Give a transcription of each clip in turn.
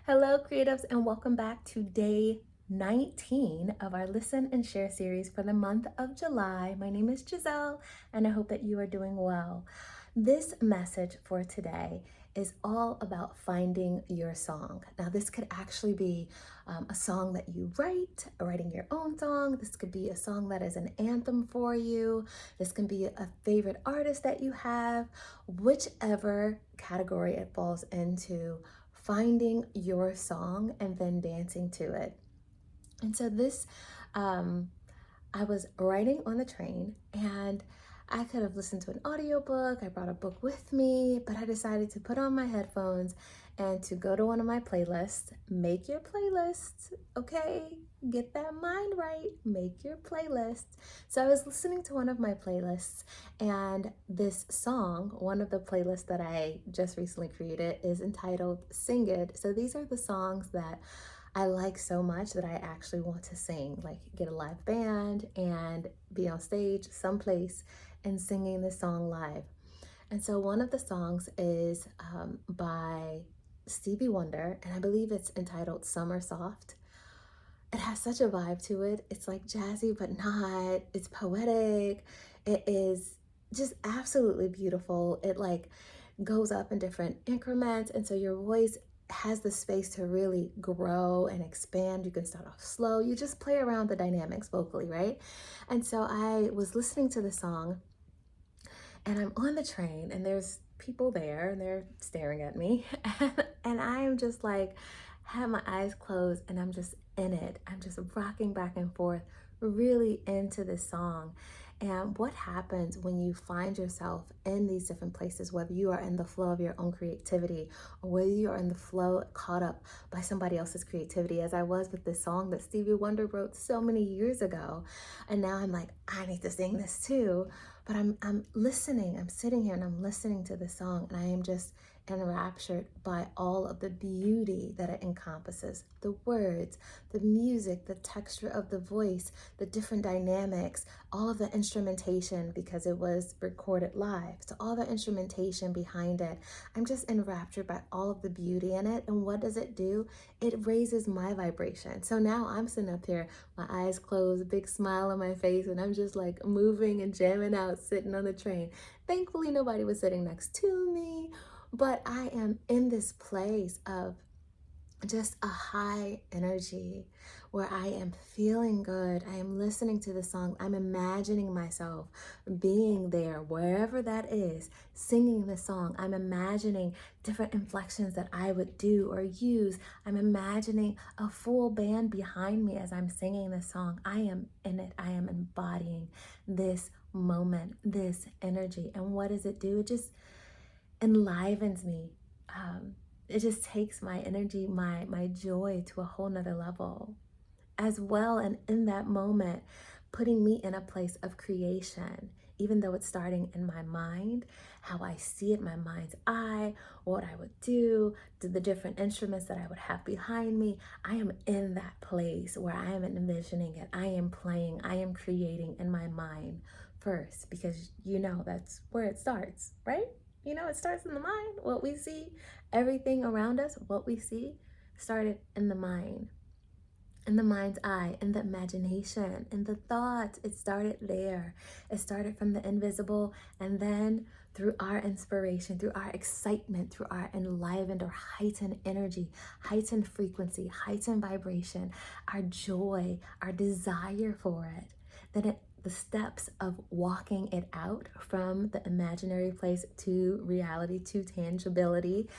Hello, creatives, and welcome back to day 19 of our Listen and Share series for the month of July. My name is Jazelle, and I hope that you are doing well. This message for today is all about finding your song. Now, this could actually be a song that you write, writing your own song. This could be a song that is an anthem for you. This can be a favorite artist that you have, whichever category it falls into. Finding your song and then dancing to it. And so I was writing on the train and I could have listened to an audiobook. I brought a book with me, but I decided to put on my headphones and to go to one of my playlists. Make your playlists, okay? Get that mind right. Make your playlists. So I was listening to one of my playlists, and this song, one of the playlists that I just recently created, is entitled Sing It. So these are the songs that I like so much that I actually want to sing, like get a live band and be on stage someplace and singing this song live. And so one of the songs is by Stevie Wonder, and I believe it's entitled Summer Soft. It has such a vibe to it. It's like jazzy, but not. It's poetic. It is just absolutely beautiful. It like goes up in different increments, and so your voice has the space to really grow and expand. You can start off slow. You just play around the dynamics vocally, right? And so I was listening to the song, and I'm on the train, and there's people there, and they're staring at me, and I am just like, have my eyes closed, and I'm just in it. I'm just rocking back and forth, really into this song. And what happens when you find yourself in these different places, whether you are in the flow of your own creativity or whether you are in the flow caught up by somebody else's creativity, as I was with this song that Stevie Wonder wrote so many years ago. And now I'm like, I need to sing this too. But I'm listening, I'm sitting here and I'm listening to the song, and I am just enraptured by all of the beauty that it encompasses. The words, the music, the texture of the voice, the different dynamics, all of the instrumentation, because it was recorded live. So all the instrumentation behind it, I'm just enraptured by all of the beauty in it. And what does it do? It raises my vibration. So now I'm sitting up here, my eyes closed, big smile on my face, and I'm just like moving and jamming out, sitting on the train. Thankfully, nobody was sitting next to me, but I am in this place of just a high energy where I am feeling good. I am listening to the song. I'm imagining myself being there, wherever that is, singing the song. I'm imagining different inflections that I would do or use. I'm imagining a full band behind me as I'm singing the song. I am in it. I am embodying this moment, this energy. And what does it do? It just enlivens me. It just takes my energy, my joy to a whole nother level as well. And in that moment, putting me in a place of creation, even though it's starting in my mind, how I see it, my mind's eye, what I would do, the different instruments that I would have behind me. I am in that place where I am envisioning it. I am playing, I am creating in my mind first, because that's where it starts, right? It starts in the mind. What we see, everything around us, what we see started in the mind, in the mind's eye, in the imagination, in the thoughts. It started there. It started from the invisible, and then through our inspiration, through our excitement, through our enlivened or heightened energy, heightened frequency, heightened vibration, our joy, our desire for it, then the steps of walking it out from the imaginary place to reality, to tangibility,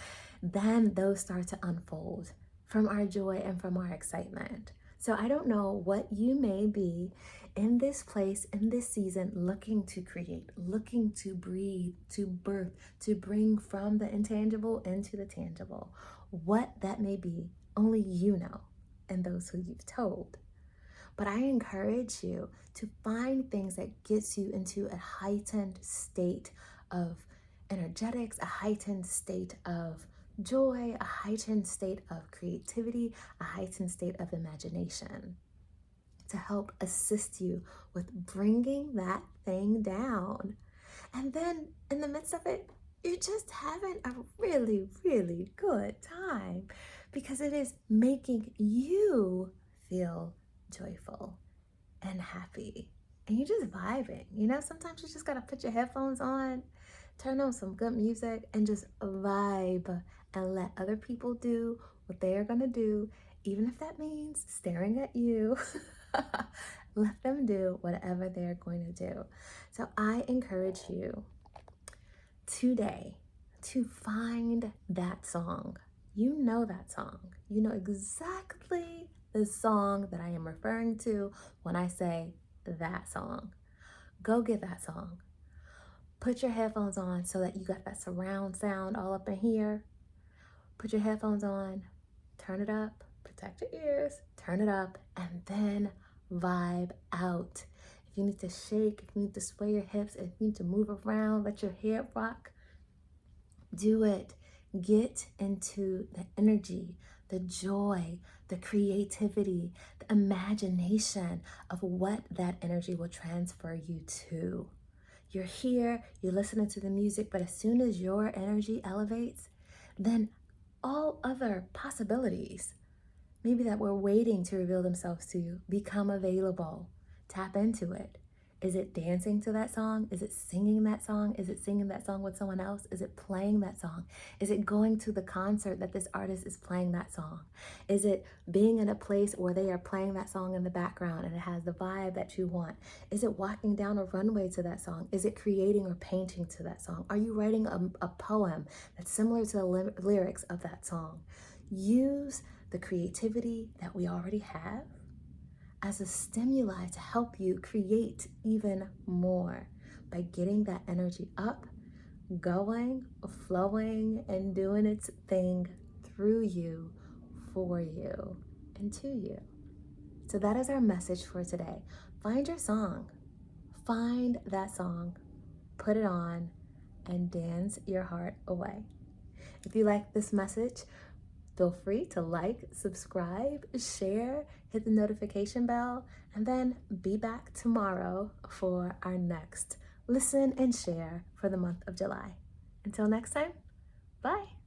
then those start to unfold from our joy and from our excitement. So I don't know what you may be in this place, in this season, looking to create, looking to breathe, to birth, to bring from the intangible into the tangible. What that may be, only you know, and those who you've told. But I encourage you to find things that gets you into a heightened state of energetics, a heightened state of joy, a heightened state of creativity, a heightened state of imagination, to help assist you with bringing that thing down. And then in the midst of it, you're just having a really, really good time, because it is making you feel joyful and happy. And you're just vibing. You know, sometimes you just gotta put your headphones on, turn on some good music, and just vibe and let other people do what they are gonna do, even if that means staring at you. Let them do whatever they're going to do. So I encourage you today to find that song. You know that song. You know exactly the song that I am referring to when I say that song. Go get that song. Put your headphones on so that you got that surround sound all up in here. Put your headphones on, turn it up, protect your ears, turn it up, and then vibe out. If you need to shake, if you need to sway your hips, if you need to move around, let your hair rock, do it. Get into the energy, the joy, the creativity, the imagination of what that energy will transfer you to. You're here, you're listening to the music, but as soon as your energy elevates, then all other possibilities, maybe that we're waiting to reveal themselves to you, become available. Tap into it. Is it dancing to that song? Is it singing that song? Is it singing that song with someone else? Is it playing that song? Is it going to the concert that this artist is playing that song? Is it being in a place where they are playing that song in the background and it has the vibe that you want? Is it walking down a runway to that song? Is it creating or painting to that song? Are you writing a poem that's similar to the lyrics of that song? Use the creativity that we already have as a stimuli to help you create even more by getting that energy up, going, flowing, and doing its thing through you, for you, and to you. So that is our message for today. Find your song. Find that song, put it on, and dance your heart away. If you like this message, feel free to like, subscribe, share, hit the notification bell, and then be back tomorrow for our next Listen and Share for the month of July. Until next time, bye.